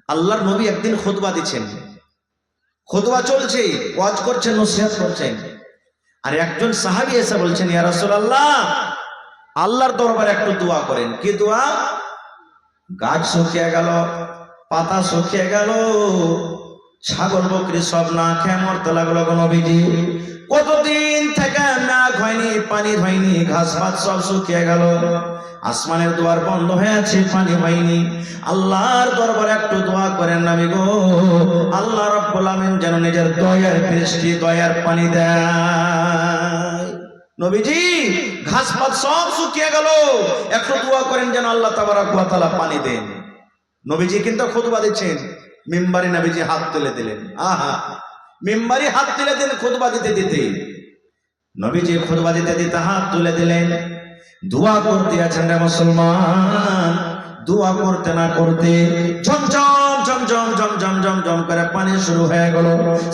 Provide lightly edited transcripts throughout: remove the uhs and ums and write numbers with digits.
আল্লাহর নবী একদিন খুতবা দিচ্ছেন, খুতবা চলছে, ওয়াজ করছেন, নসিহত করছেন, আর একজন সাহাবী এসে বলছেন, ইয়া রাসূলুল্লাহ, আল্লাহর দরবারে একটু দোয়া করেন। কি দোয়া? গাছ শুকিয়ে গেল, পাতা শুকিয়ে গেল, ছাগল বকরি সব না খেয়ে মরতে লাগলো গো নবীজি। কতদিন থেকে মেঘ হয়নি, পানি হয়নি, ঘাস পাত সব শুকিয়ে গেল, আসমানের দুয়ার বন্ধ হয়ে আছে, পানি হয়নি। আল্লাহর দরবারে একটু দোয়া করেন নবী গো, আল্লাহ রাব্বুল আমিন যেন নিজের দয়ার বৃষ্টি, দয়ার পানি দেয়। নবীজি, ঘাস পাত সব শুকিয়ে গেল, একটু দোয়া করেন যেন আল্লাহ তাবারক ওয়া তাআলা পানি দেন। নবীজি কিন্তু খুতবা দিচ্ছেন, মিম্বারে নবীজি হাত তুলে দিলেন। আহা, মিম্বারে হাত তুলে দিলেন খুতবা দিতে দিতে। নবীজি খুতবা দিতে দিতে হাত তুলে দিলেন, দোয়া করতে আছেন রে মুসলমান। দোয়া করতে না করতে ঝমঝম ঝমঝম ঝমঝম ঝমঝম করে পানি শুরু হয়ে গেল।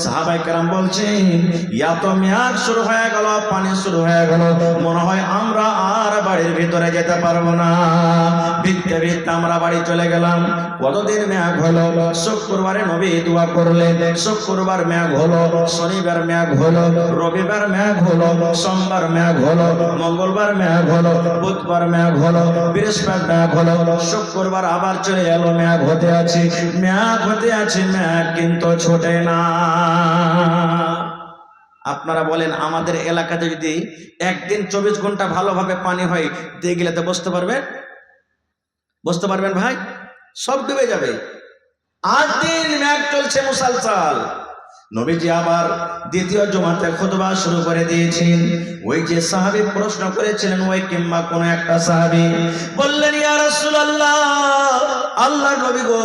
সাহাবায়ে কেরাম বলছেন, ইয়া তো মেয়াদ শুরু হয়ে গেল, পানি শুরু হয়ে গেল, মনে হয় আমরা আর বাড়ির ভিতরে যেতে পারবো না। ভিতরে ভিতরে আমরা বাড়ি চলে গেলাম। কতদিন মেঘ হলো, শুক্রবারে নবী দোয়া করলেন, শুক্রবার মেঘ হলো, শনিবার মেঘ হলো, রবিবার মেঘ হলো, সোমবার মেঘ হলো, মঙ্গলবার মেঘ হলো, বুধবার মেঘ হলো, বৃহস্পতিবার মেঘ হলো, শুক্রবার আবার চলে এলো, মেঘ হতে আছে, মেঘ হতে আছে, মেঘ কিন্তু ছোটে না। আপনারা বলেন, আমাদের এলাকাতে যদি একদিন 24 ঘন্টা ভালোভাবে পানি হয়, দেখলে তো বুঝতে পারবেন, বুঝতে পারবেন ভাই, সব ডুবে যাবে। 8 দিন মেঘ চলছে মুসালসাল। নবীজি আবার দ্বিতীয় জুমাতে খুতবা শুরু করে দিয়েছেন। ওই যে সাহাবী প্রশ্ন করেছিলেন, ওই কিংবা কোন একটা সাহাবী বললেন, ইয়া রাসূলুল্লাহ, আল্লাহর নবী গো,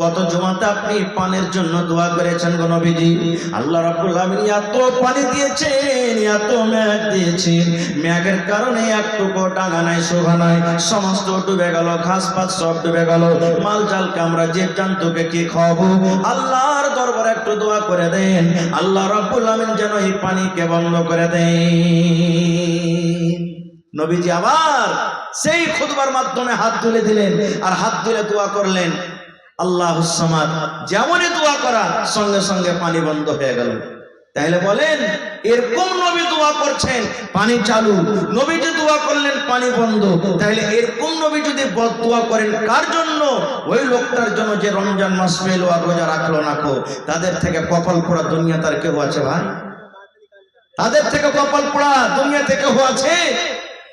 গত জুমাতে আপনি পানির জন্য দোয়া করেছেন গো নবীজি। আল্লাহ রাব্বুল আমিন এত পানি দিয়েছেন, এত মেঘ দিয়েছেন, মেঘের কারণে একটুকু ডাঙা নাই, শোভা নাই, সমস্ত ডুবে গেল, ঘাস পাত সব ডুবে গেল, মাল জালকে আমরা জীব জন্তুকে কি খাওয়াবো? আল্লাহর দরবারে একটু দোয়া করে দেন, আল্লাহ রাব্বুল আমিন যেন এই পানিকে বন্ধ করে দেন। নবীজি আবার সেই খুতবার মাধ্যমে হাত তুলে দিলেন, আর হাত তুলে দোয়া করলেন, আল্লাহুস সামাদ। যেমনই দোয়া করা, সঙ্গে সঙ্গে পানি বন্ধ হয়ে গেল। তাহলে বলেন, এরকম নবী দোয়া করছেন, পানি চালু, নবীজি দোয়া করলেন, পানি বন্ধ। তাহলে এরকম নবী যদি বদদোয়া করেন কার জন্য? ওই লোকটার জন্য যে রমজান মাস পেল আর রোজা রাখলো না, তাদের থেকে কপাল পোড়া দুনিয়া তার কেউ আছে ভাই? তাদের থেকে কপাল পোড়া দুনিয়া থেকে কেউ আছে?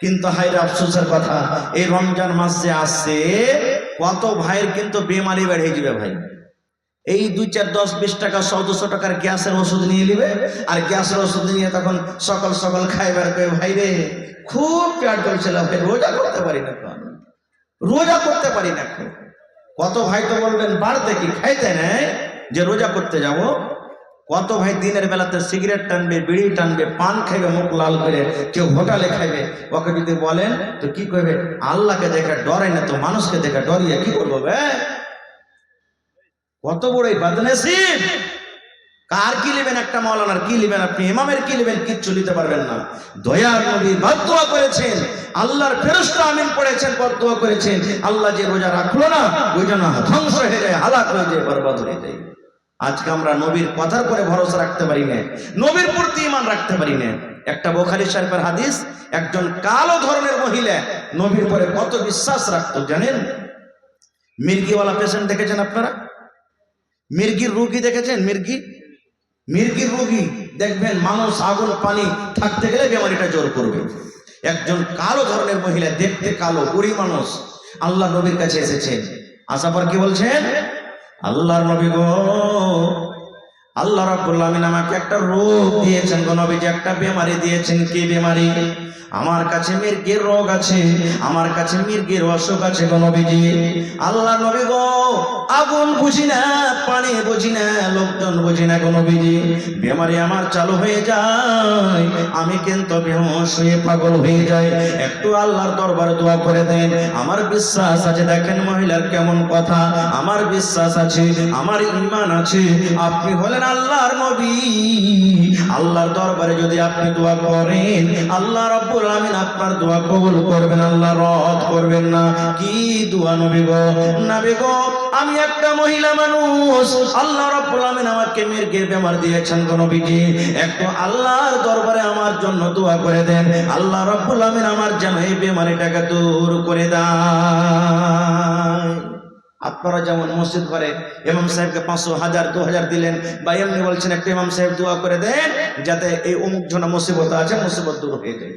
কিন্তু হায়রে আফসোসের কথা, এই রমজান মাস যে আসছে, কত ভাইয়ের কিন্তু বেমারি বেড়ে যাবে ভাই। এই 2, 4, 10, 20 টাকা, 100-200 টাকার গ্যাসের ওষুধ নিয়ে নিবে, আর গ্যাসের ওষুধ নিয়ে তখন সকাল সকাল খাইবার করে, ভাই রে খুব পেট চলছিল ভাই, রোজা করতে পারি না, রোজা করতে পারি না। কত ভাই তো বলবেন, বাড়তে কি খাইতে নেই যে রোজা করতে যাব? কত ভাই দিনের বেলাতে সিগারেট টানবে, বিড়ি টানবে, পান খাইবে মুখ লাল করে, কেউ হোটেলে খাইবে। ওকে যদি বলেন তো কি করবে? আল্লাহকে দেখে ডরে না তো মানুষকে দেখে ডরিয়ে কি করবো? কত বড় বদনসিব! কার কি নেবেন? একটা মাওলানার কি নেবেন আপনি? ইমামের কি নেবেন? কিচ্ছু নিতে পারবেন না। দয়ার নবী বদদোয়া করেছেন, আল্লাহর ফেরেশতা আমিন পড়েছেন, বদদোয়া করেছেন, আল্লাহ যে রোজা রাখলো না, ওই জন্য ধ্বংস হয়ে যায়, হালাক হয়ে যায়, বরবাদ হয়ে যায়। আজকে আমরা নবীর কথার করে ভরসা রাখতে পারি না, নবীর প্রতি ঈমান রাখতে পারি না। একটা বুখারী শরীফের হাদিস, একজন কালো ধরনের মহিলা নবীর পরে কত বিশ্বাস রাখতো জানেন? মির্গিওয়ালা পেশেন্ট দেখেছেন আপনারা? মির্গির রোগী দেখেছেন? মির্গির রোগী দেখবেন, মানুষ আগুন পানি থাকতে গেলে বেমারিটা জোর করবে। একজন কালো ধরনের মহিলা, দেখতে কালো, বুড়ি মানুষ, আল্লাহ নবীর কাছে এসেছেন। আসার পর কি বলছেন? আল্লাহর নবী গো, আল্লাহ রাব্বুল আমিন আমাকে একটা রোগ দিয়েছেন গো নবীজি, একটা বেমারি দিয়েছেন। কি বেমারি? আমার কাছে মির্গির রোগ আছে, আমার কাছে মির্গির অসুখ আছে গো নবীজি। আল্লাহ নবী গো, আগুন বুঝি না, পানি বুঝি না, লোকজন বুঝি না গো নবীজি, বেমারি আমার চালু হয়ে যায়, আমি কিন্তু বেহুশ হয়ে পাগল হয়ে যাই। একটু আল্লাহর দরবারে দোয়া করে দেন। আমার বিশ্বাস আছে, দেখেন মহিলার কেমন কথা, আমার বিশ্বাস আছে, আমার ঈমান আছে, আপনি হলেন আল্লাহর নবী। আল্লাহর দরবারে যদি আপনি দোয়া করেন, আল্লাহ রাব্বুল আমিন আপনার দোয়া কবুল করবেন, আল্লাহ রদ করবেন না। কি দোয়া নবী গো? নবী গো, আমি একটা মহিলা মানুষ, আল্লাহ রাব্বুল আলামিন আমাকে মির্গের বেমার দিয়েছেন গো নবীজি, একটু আল্লাহর দরবারে আমার জন্য দোয়া করে দেন, আল্লাহ রাব্বুল আলামিন আমার যেন এই বেমারিটাকে দূর করে দেয়। আপনারা যেমন মসজিদ ঘরে ইমাম সাহেবকে 500, 1000, 2000 দিলেন, বা এমনি বলছেন একটা ইমাম সাহেব দোয়া করে দেন যাতে এই অমুক জন মুসিবত আছে মুসিবত দূর হয়ে যায়।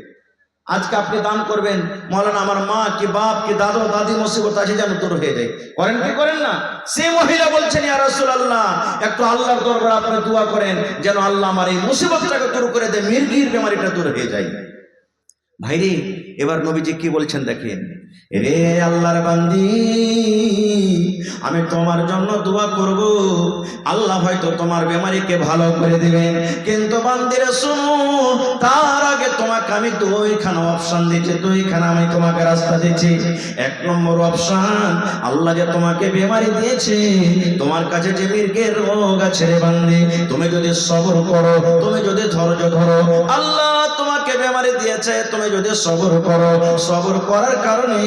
আজকে আপনি দান করবেন, মৌলানা আমার মা কি বাপ কি দাদু দাদি মুসিবত আছে যেন দূর হয়ে যায়, করেন কি করেন না? সেই মহিলা বলছেন ইয়া রাসূলুল্লাহ একটু আল্লাহর দরবারে আপনি দোয়া করেন যেন আল্লাহ আমার এই মুসিবতটাকে দূর করে দেয়, মির্গির বেমারিটা দূর হয়ে যায়। ভাইরে এবার নবীজি কি বলছেন দেখেন, রে আল্লাহর বান্দি আমি তোমার জন্য দোয়া করব, আল্লাহ হয়তো তোমার বেমারিকে ভালো করে দিবেন, কিন্তু বান্দিরে শুনো তার আগে তোমাকে আমি দুইখানা অপশন দিচ্ছি, দুইখানা আমি তোমাকে রাস্তা দিচ্ছি। 1 নম্বর অপশন, আল্লাহ যে তোমাকে বেমারি দিয়েছে, তোমার কাছে যে মির্গের রোগ আছে রে বান্দি, তুমি যদি সবর করো, তুমি যদি ধৈর্য ধরো, আল্লাহ তোমাকে বেমারি দিয়েছে, তুমি যদি সবর করো, সবর করার কারণে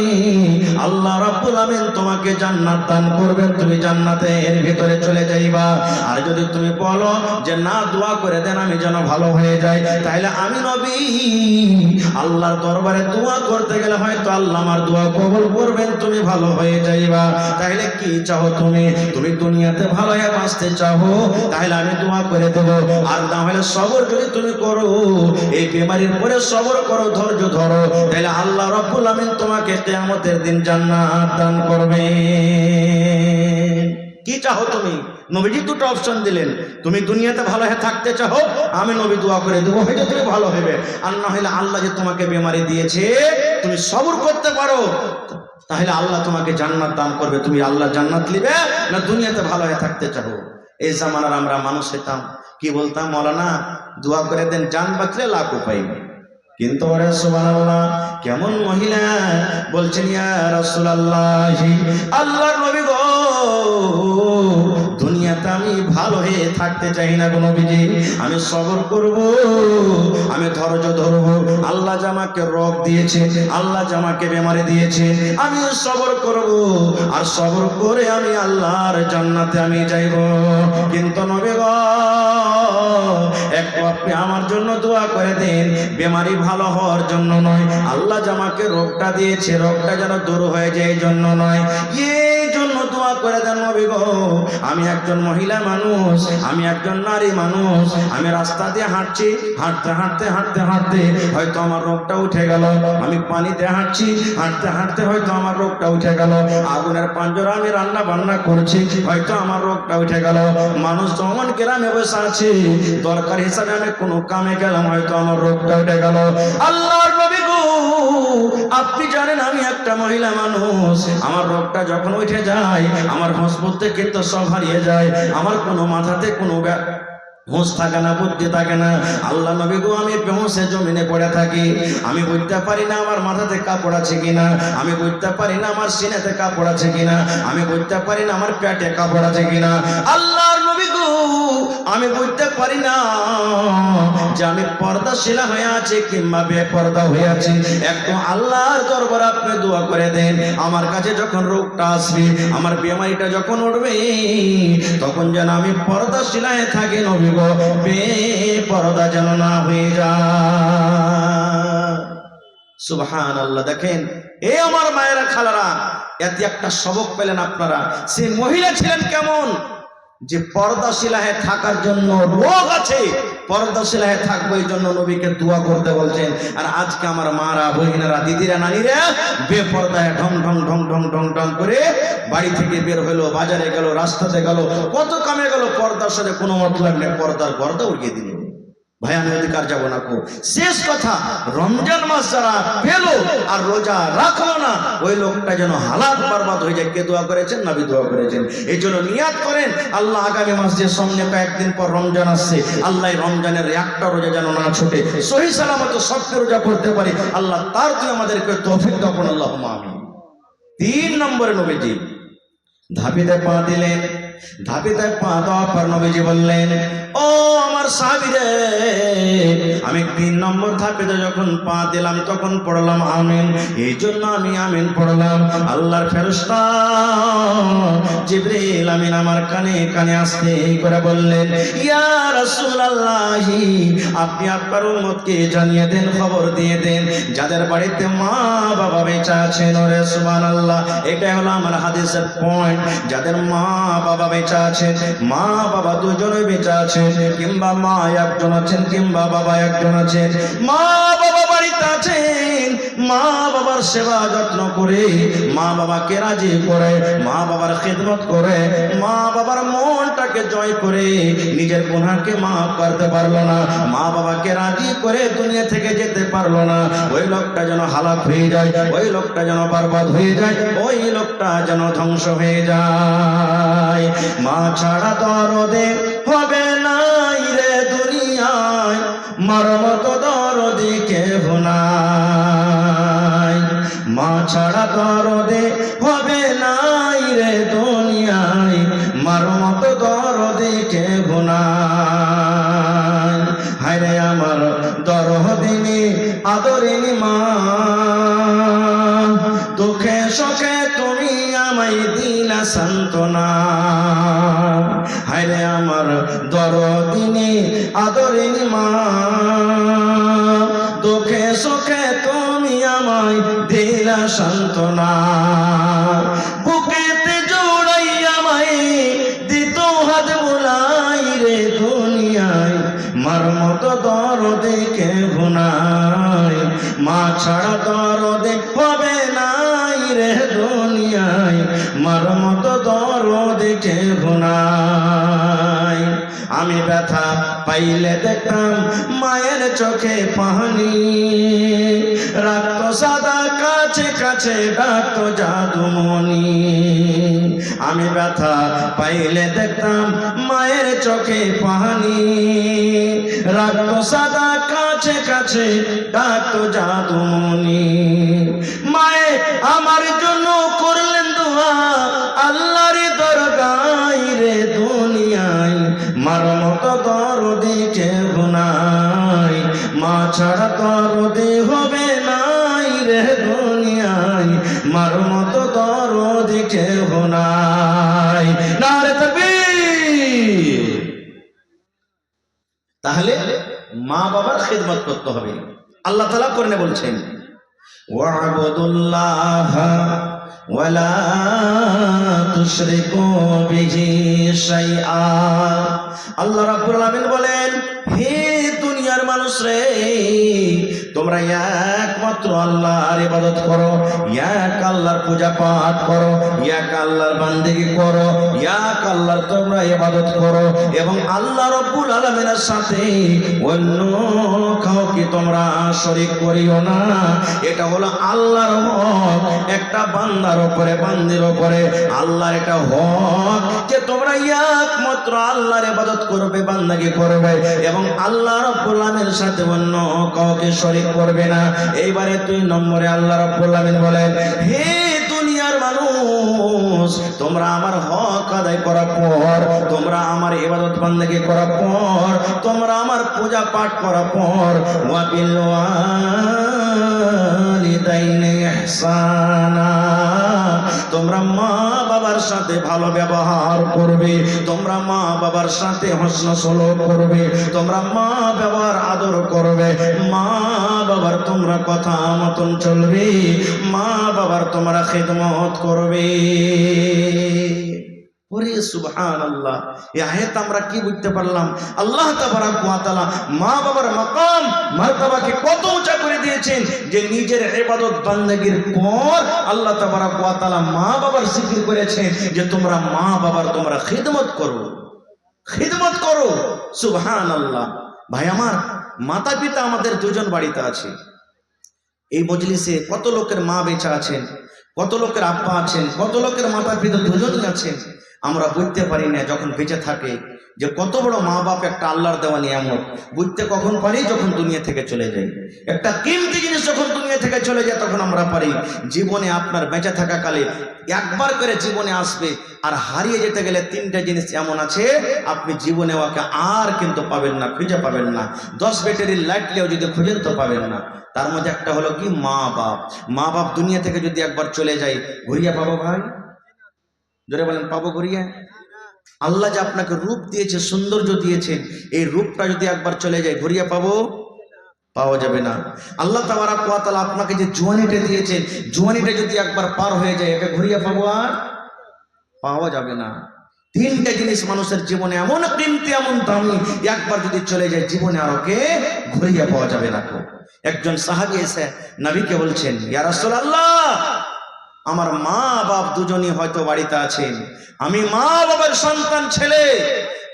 আল্লাহ রাব্বুল আমিন তোমাকে জান্নাত দান করবেন, তুমি জান্নাতের ভিতরে চলে যাইবা। আর যদি তুমি বলো যে না দোয়া করে দেন আমি যেন ভালো হয়ে যাই, তাহলে আমি নবী আল্লাহর দরবারে দোয়া করতে গেলে হয়তো আল্লাহ আমার দোয়া কবুল করবেন, তুমি ভালো হয়ে যাইবা। তাহলে কি চাও তুমি? তুমি দুনিয়াতে ভালো হয়ে বাঁচতে চাও, তাহলে আমি দোয়া করে দেব। আর না হলে সবর যদি তুমি করো, এই বেমারির পরে সবর করো, ধৈর্য ধরো, তাহলে আল্লাহ রাব্বুল আমিন তোমাকে কিয়ামতের দিন জান্নাত দান করবে। কি চাও তুমি? নবীজি দুটো অপশন দিলেন, তুমি দুনিয়াতে ভালো হয়ে থাকতে চাও, আমি নবী দোয়া করে দেবো, হয়তো তুমি ভালো হবে। আর না হলে আল্লাহ যে তোমাকে বেমারি দিয়েছে, তুমি সবর করতে পারো, তাহলে আল্লাহ তোমাকে জান্নাত দান করবে। তুমি আল্লাহ জান্নাত নিবে না দুনিয়াতে ভালো হয়ে থাকতে চাও? এই জামানার আমরা মানুষ হইতাম কি বলতাম, মৌলানা দোয়া করে দেন জান বাঁচলে লাখ উপায়। কিন্তু ওরে সুবহানাল্লাহ কেমন মহিলা বলছেন ইয়া রাসূলুল্লাহ আল্লাহর নবী গো দুনিয়াতে আমি ভালো হয়ে থাকতে চাই না গো নবীজি, আমি সবর করব, আমি ধৈর্য ধরব। আল্লাহ জামাকে রোগ দিয়েছে, আল্লাহ জামাকে বেমারি দিয়েছে, আমি সবর করব, আর সবর করে আমি আল্লাহর জান্নাতে আমি যাইব। কিন্তু নবী গো একটু আপনি আমার জন্য দোয়া করে দেন, বেমারি ভালো হওয়ার জন্য নয়, আল্লাহ জামাকে রোগটা দিয়েছে রোগটা যেন দূর হয়ে যায় এই জন্য নয়, এই জন্য দোয়া করে দেন নবী গো। আমি একজন মহিলা মানুষ, আমি একজন নারী মানুষ, আমি রাস্তা দিয়ে হাঁটছি, হাঁটতে হাঁটতে হাঁটতে হাঁটতে হয়তো আমার রোগটা উঠে গেল, আমি পানিতে হাঁটছি, হাঁটতে হাঁটতে হয়তো আমার রোগটা উঠে গেল, আগুনের পাঞ্জরা আমি রান্না বান্না করছি, হয়তো আমার রোগটা উঠে গেল, মানুষ যখন গ্রামে বসে আছে দরকার হিসাবে আমি কোনো কামে গেলাম, হয়তো আমার রোগটা উঠে গেল। আল্লাহর নবী গো আপনি জানেন আমি একটা মহিলা মানুষ, আমার রোগটা যখন উঠে যায় আমার হোঁশ বুদ্ধি কিন্তু সব হারিয়ে যায়, আমার কোনো মাথাতে কোনো হোঁশ থাকে না, বুদ্ধি থাকে না। আল্লাহ নবী গো আমি বেহুঁশে জমিনে পড়ে থাকি, আমি বুঝতে পারি না আমার মাথাতে কাপড় আছে কিনা, আমি বুঝতে পারি না আমার সিনাতে কাপড় আছে কিনা, আমি বুঝতে পারি না আমার পেটে কাপড় আছে কিনা। আল্লাহর নবী গো আমি বুঝতে পারি না যে আমি পর্দাশীলা হয়ে আছি কিংবা বেপর্দা হয়ে আছি। একটু আল্লাহর দরবারে আপনি দোয়া করে দেন, আমার কাছে যখন রোগটা আসবে, আমার বেমারিটা যখন উঠবে, তখন যেন আমি পর্দাশীলায় থাকি নবী গো, বেপর্দা যেন না হয়ে যায়। সুবহানাল্লাহ। দেখেন এ আমার মায়েরা খালারা, এতে একটা সবক পেলেন আপনারা। সেই মহিলা ছিলেন কেমন, যে পর্দাশীলায় থাকার জন্য রোগ আছে, পর্দাশীলায় থাকবো এই জন্য নবীকে দোয়া করতে বলছেন। আর আজকে আমার মারা বহিনারা দিদিরা নারীরা বেপর্দায় ঢং ঢং ঢং ঢং ঢং ঢং করে বাড়ি থেকে বের হলো, বাজারে গেল, রাস্তাতে গেল, কত কামে গেল, পর্দার সাথে কোনো মতলব নেই, পর্দার পর্দা উড়িয়ে দিল। ভাই আমি অধিকার যাবো না। শেষ কথা, রমজান মাস যারা পেলো আর রোজা রাখলো না, ওই লোকটা যেন হালাত বরবাদ হয়ে যায়। কে দোয়া করেছেন? নবী দোয়া করেছেন। এই জন্য নিয়াত করেন, আল্লাহ আগামী মাস যে সামনে কয়েকদিন পর রমজান আসছে, আল্লাহ রমজানের একটা রোজা যেন না ছুটে, সহি সালামত সবকে রোজা করতে পারি, আল্লাহ তার তুই আমাদেরকে তৌফিক দাও, আল্লাহুম্মা আমিন। 3 নম্বরে নবীজি ধাপিতে পা দিলেন, ধাপিতে পা দেওয়ার পর নবীজি বললেন, ও আমার আমার সাহাবী রে, আমি 3 নম্বর ধাপে যখন পা দিলাম তখন পড়লাম আমিন। এই জন্য আমি আমিন পড়লাম। আল্লাহর ফেরেশতা জিবরিল আমিন আমার কানে কানে আস্তে করে বললেন, ইয়া রাসূলুল্লাহ, আপনি আপনার উম্মতকে জানিয়ে দেন, খবর দিয়ে দেন, যাদের বাড়িতে মা বাবা বেঁচে আছেন। ওরে সুবহানাল্লাহ, এটা হলো আমার হাদিসের পয়েন্ট। যাদের মা বাবা বেঁচে আছেন, মা বাবা দুজনে বেঁচে আছেন, কিংবা মা একজন আছেন কিংবা বাবা একজন আছেন, মা বাবা বাড়িতে আছেন, মা বাবার সেবা যত্ন করে, মা বাবাকে রাজি করে, মা বাবার খিদমত করে, মা বাবার মনটাকে জয় করে নিজের গুনাহকে মাফ করতে পারলো না, মা বাবাকে রাজি করে দুনিয়া থেকে যেতে পারলো না, ওই লোকটা যেন হালাক হয়ে যায়, ওই লোকটা যেন বরবাদ হয়ে যায়, ওই লোকটা যেন ধ্বংস হয়ে যায়। মা ছাড়া দরদে হবে নাই রে দুনিয়ায়, মার মতো দরদি কেহ নাই। মা ছাড়া দরদে হবে নাই রে দুনিয়ায়, মার মতো দরদি কেহ নাই। হায়রে আমার দরদিনী আদরিনী মা, দুঃখে সুখে তুমি আমায় দিলা সান্ত্বনা। হায়রে আমার দরদিনী আদরিনী মা, দুঃখে সুখে তুমি আমায় দিলা সান্ত্বনা। বুকেতে জোড়াই আমায় দিত হাত বুলাই রে দুনিয়ায়, মার মতো দরদে কেহ নাই। মা ছাড়া দরদে হবে নাই রে দুনিয়ায়, মার মতো দরদে কেহ নাই। আমি ব্যথা পাইলে দেখতাম মায়ের চোখে পানি, রাখতো সাদা কাছে কাছে ডাকতো জাদুমণি। আমি ব্যথা পাইলে দেখতাম মায়ের চোখে পানি, রাখতো সাদা কাছে কাছে ডাকতো জাদুমণি। মায়ে আমার জন্য করলেন দোয়া আল্লাহর দরগায় রে দুনিয়ায়, মার মতো দরদি কেহ নাই। মা ছাড়া দরদি হবে নাই রে দুনিয়ায়, মার মতো দরদি কেহ নাই। নারে তাকবীর। তাহলে মা বাবার খিদমত করতে হবে। আল্লাহ তাআলা কোরআনে বলছেন, ওয়া'বুদুল্লাহ ওয়ালা তুশরিকু বিহি শাইআ। আল্লাহ রাব্বুল আলামিন বলেন, হে দুনিয়ার মানুষ রে, তোমরা একমাত্র আল্লাহর ইবাদত করো, এক আল্লাহর পূজা পাঠ করো, এক আল্লাহর বান্দেগি করো, এক আল্লাহর তোমরা ইবাদত করো, এবং আল্লাহ রাব্বুল আলামিনের সাথে অন্য কাউকে তোমরা শরীক করিও না। এটা হলো আল্লাহর হক একটা বান্দার উপরে, বান্দির উপরে। আল্লাহর এটা হক যে তোমরা একমাত্র আল্লাহর ইবাদত করবে, বান্দাগি করবে, এবং আল্লাহ রাব্বুল আলামিনের সাথে অন্য কাউকে শরীক করবে না। এইবারে 2 নম্বরে আল্লাহ রাব্বুল আলামিন বলেন, হে দুনিয়ার মানুষ, তোমরা আমার হক আদায় করার পর, তোমরা আমার ইবাদত বান্দাগি করার পর, তোমরা আমার পূজা পাঠ করার পর, ওয়া বিল ওয়ালিদাইনি ইহসানা, তোমরা মা বাবার সাথে ভালো ব্যবহার করবে, তোমরা মা বাবার সাথে হসন সলুক করবে, তোমরা মা বাবার আদর করবে, মা বাবার তোমরা কথা মতন চলবে, মা বাবার তোমরা খিদমত করবে। ওরে সুবহানাল্লাহ, এই আয়াত আমরা কি বুঝতে পারলাম? আল্লাহ তাবারক ওয়া তাআলা মা বাবার মাকাম মারতাবাকে কত উঁচা করে দিয়েছেন যে নিজের ইবাদত বান্দেগীর পর আল্লাহ তাবারক ওয়া তাআলা মা বাবার জিকির করেছেন যে তোমরা মা বাবার তোমরা খিদমত করো, খিদমত করো। সুবহানাল্লাহ। ভাই আমার, মাতা পিতা আমাদের দুজন বাড়িতে আছে। এই মজলিসে কত লোকের মা বেঁচে আছেন, কত লোকের আব্বা আছেন, কত লোকের মাতা পিতা দুজনই আছেন। আমরা বুঝতে পারি না যখন বেঁচে থাকে যে কত বড় মা বাপ একটা আল্লাহর দেওয়া নিয়ামত। বুঝতে কখন পারি? যখন দুনিয়া থেকে চলে যাই। একটা কিমতি জিনিস যখন দুনিয়া থেকে চলে যায় তখন আমরা পারি। জীবনে আপনার বেঁচে থাকা কালে একবার করে জীবনে আসবে, আর হারিয়ে যেতে গেলে তিনটা জিনিস এমন আছে আপনি জীবনে ওকে আর কিন্তু পাবেন না, খুঁজে পাবেন না। 10 ব্যাটারির লাইট নিয়েও যদি খুঁজেন তো পাবেন না। তার মধ্যে একটা হলো কি মা বাপ। মা বাপ দুনিয়া থেকে যদি একবার চলে যায়, ঘুরিয়ে পাবো ভাই? জোরে বলেন, পাবো ঘুরিয়ে? আল্লাহ যে আপনাকে রূপ দিয়েছে, সৌন্দর্য দিয়েছেন, এই রূপটা যদি একবার চলে যায় ঘুরিয়ে পাবো? পাওয়া যাবে না। আল্লাহ তাবারক ওয়া তাআলা আপনাকে যে জওয়ানিটা দিয়েছেন, জওয়ানিটা যদি একবার পার হয়ে যায় একে ঘুরিয়ে পাবো? আর পাওয়া যাবে না। তিনটা জিনিস মানুষের জীবনে এমন কিমতি, এমন দামি, একবার যদি চলে যায় জীবনে আর ওকে ঘুরিয়ে পাওয়া যাবে না। একজন সাহাবী এসে নবীকে বলছেন, ইয়া রাসূলুল্লাহ, আমার মা বাপ দুজনই হয়তো বাড়িতে আছেন, আমি মা বাবার সন্তান ছেলে,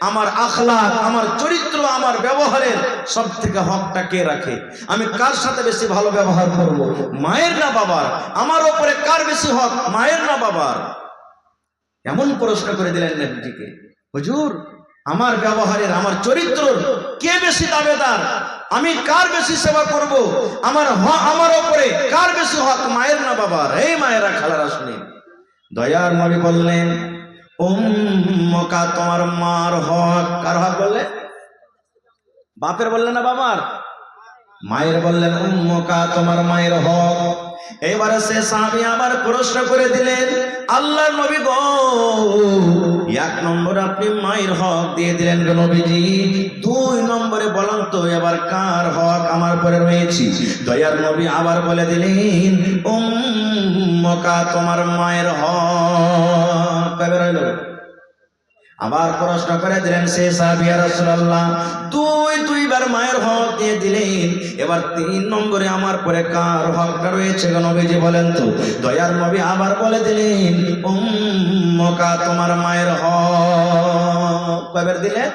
আমার আখলাক, আমার চরিত্র, আমার ব্যবহারের সব থেকে হকটা কে রাখে? আমি কার সাথে বেশি ভালো ব্যবহার করব, মায়ের না বাবার? আমার উপরে কার বেশি হক, মায়ের না বাবার? এমন প্রশ্ন করে দিলেন নবীজিকে। হুজুর, আমার ব্যবহারের, আমার চরিত্রর কে বেশি দাবেদার? আমি কার বেশি সেবা করব? আমার উপরে কার বেশি হক, মায়ের না বাবার? এই মায়েরা, খালারা শুনে দয়ার নবী বললেন, উম্মুকা, তোমার মার হক। কার হক বললেন? বাপের বললেন না বাবার? মায়ের বললেন উম্মুকা, তোমার মায়ের হক। এবারে সে সাহাবী আবার প্রশ্ন করে দিলেন, আল্লাহর নবী গো, 1 নম্বরে আপনি মায়ের হক দিয়ে দিলেন গো নবীজি, 2 নম্বরে বলেন তো এবার কার হক আমার পরে রয়েছে? দয়ার নবী আবার বলে দিলেন, উম্মুকা, তোমার মায়ের হক। কবে রইল? আবার প্রশ্ন করে দিলেন সে সাহাবী, ইয়া রাসূলুল্লাহ, দুইবার মায়ের হক দিয়ে দিলেন, এবার 3 নম্বরে আমার পরে কার হকটা রয়েছে গো নবীজি বলেন তো? দয়ার নবী আবার বলে দিলেন, উম্মুকা, তোমার মায়ের হক। কয়বার দিলেন?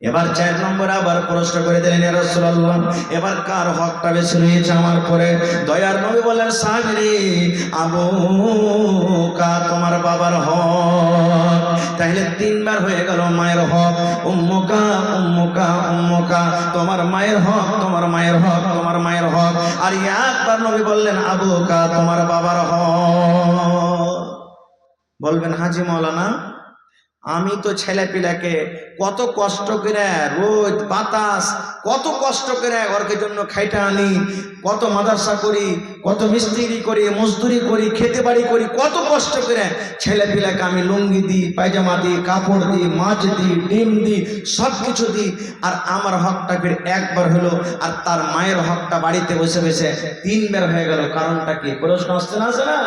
এবার 4 নম্বরে আবার প্রশ্ন করে দিলেন, ইয়া রাসূলুল্লাহ, এবার কার হকটা বেশি রয়েছে আমার পরে? দয়ার নবী বললেন, সাহাবী রে, আবুকা, তোমার বাবার হক। তাহলে 3 বার হয়ে গেল মায়ের হক। উম্মুকা, উম্মুকা, উম্মুকা, তোমার মায়ের হক, তোমার মায়ের হক, তোমার মায়ের হক। আর একবার নবী বললেন, আবুকা, তোমার বাবার হক। বলবেন, হাজী মাওলানা, আমি তো ছেলে পিলাকে কত কষ্ট করে, রোদ বাতাস কত কষ্ট করে ওরকে জন্য খাইটা আনি, কত মাদ্রাসা করি, কত মিস্ত্রি করি, মজদুরি করি, খেতে বাড়ি করি, কত কষ্ট করে ছেলে পিলাকে আমি লুঙ্গি দিই, পায়জামা দিই, কাপড় দিই, মাছ দিই, ডিম দিই, সব কিছু দিই, আর আমার হকটা ফির একবার হলো, আর তার মায়ের হকটা বাড়িতে বসে বসে 3 বার হয়ে গেল। কারণটা কি? প্রশ্ন আসছে না, আসে না?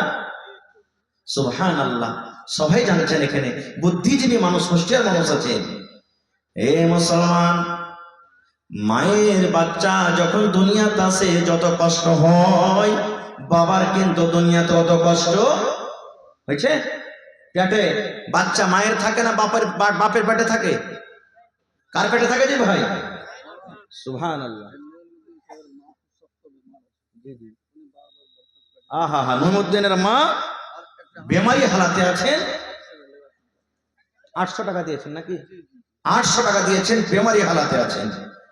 সুবহানাল্লাহ। সবাই জানছেন এখানে বুদ্ধিজীবী মানুষ, হুঁশিয়ার মানুষ আছে। এ মুসলমান, মায়ের বাচ্চা যখন দুনিয়াতে আসে যত কষ্ট হয়, বাবার কিন্তু দুনিয়াতে অত কষ্ট হয়েছে। পেটে বাচ্চা মায়ের থাকে না, বাপের পেটে থাকে? কার পেটে থাকে যে ভাই? সুবহানাল্লাহ। আহা হা, মুহিউদ্দিনের মা বেমারি হালাতে আছেন। 800 টাকা দিয়েছেন নাকি? 800 টাকা দিয়েছেন, বেমারি হালাতে আছেন।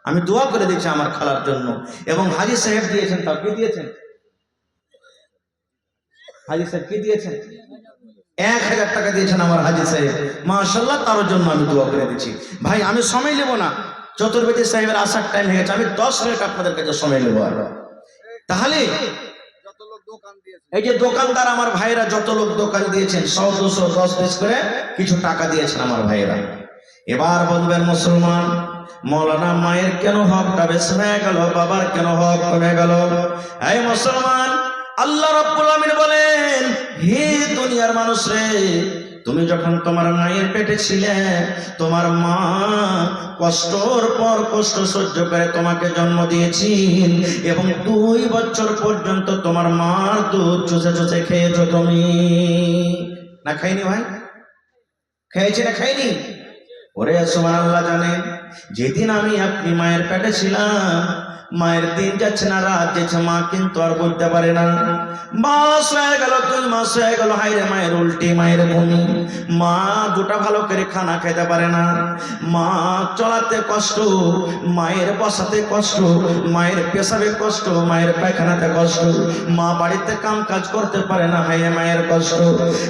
আমি দোয়া করে দিচ্ছি আমার খালার জন্য। এবং হাজী সাহেব দিয়েছেন, তাও কি দিয়েছেন? হাজী সাহেব কি দিয়েছেন? 1000 টাকা দিয়েছেন আমার হাজী সাহেব, মাশাআল্লাহ, তার জন্য আমি দোয়া করে দিচ্ছি। ভাই আমি সময় নেব না, চতুর্বেদী সাহেবের আসার টাইম হয়ে গেছে, আমি 10 মিনিট আপনাদের কাছে সময় নেব। তাহলে এই যে দোকানদার আমার ভাইরা, যত লোক দোকান দিয়েছেন, 100, 200, 10 পিস করে কিছু টাকা দিয়েছেন আমার ভাইরা। এবার বলবেন মুসলমান, মৌলানা, মায়ের কেন হকটা বেশি হয়ে গেল, বাবার কেন হক কমে গেল? এই মুসলমান, আল্লাহ রাব্বুল আমিন বলেন, হে দুনিয়ার মানুষ রে, তুমি যখন তোমার মায়ের পেটে ছিলে, তোমার মা কষ্টর পর কষ্ট সহ্য করে তোমাকে জন্ম দিয়েছেন, এবং 2 বছর পর্যন্ত তোমার মার দুধ চুষে চুষে খেয়েছো তুমি। না খাইনি ভাই? খেয়েছি না খাইনি? ওরে সুবহানাল্লাহ, জানেন যেদিন আমি আপনি মায়ের পেটে ছিলাম, মায়ের দিন যাচ্ছে না, রাত যাচ্ছে, মা কিন্তু আর বলতে পারে না। মাস হয়ে গেল, 2 মাস হয়ে গেল, হাইরে মায়ের উল্টি, মায়ের বমি, মা দুটা ভালো করে খানা খেতে পারে না, মা চলাতে কষ্ট, মায়ের বসাতে কষ্ট, মায়ের পেশাবে কষ্ট, মায়ের পায়খানাতে কষ্ট, মা বাড়িতে কাম কাজ করতে পারে না, হাইরে মায়ের কষ্ট।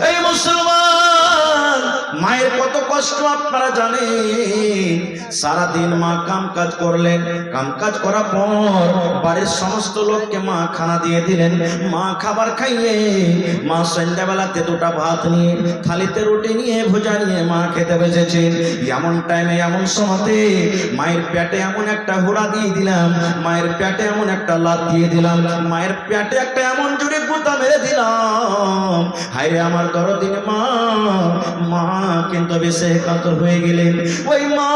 এই মুসলমান, মায়ের কত কষ্ট আপনারা জানেন? সারাদিন মা কাম কাজ করলেন, কাম কাজ করার পর বাড়ির সমস্ত লোককে মা খানা দিয়ে দিলেন, মা খাবার খাইয়ে, মা সন্ধ্যাবেলাতে দুটা ভাত নিয়ে, থালিতে রুটি নিয়ে, ভুজা নিয়ে মা খেতে বসেছেন। এমন টাইমে, এমন সময়তে মায়ের পেটে এমন একটা হুড়া দিয়ে দিলাম, মায়ের পেটে এমন একটা লাত দিয়ে দিলাম, মায়ের পেটে একটা এমন জোরে গুঁতা মেরে দিলাম, হায়রে আমার দরদিন মা, মা কিন্তু বেশি কাতর হয়ে গেলেন। ওই মা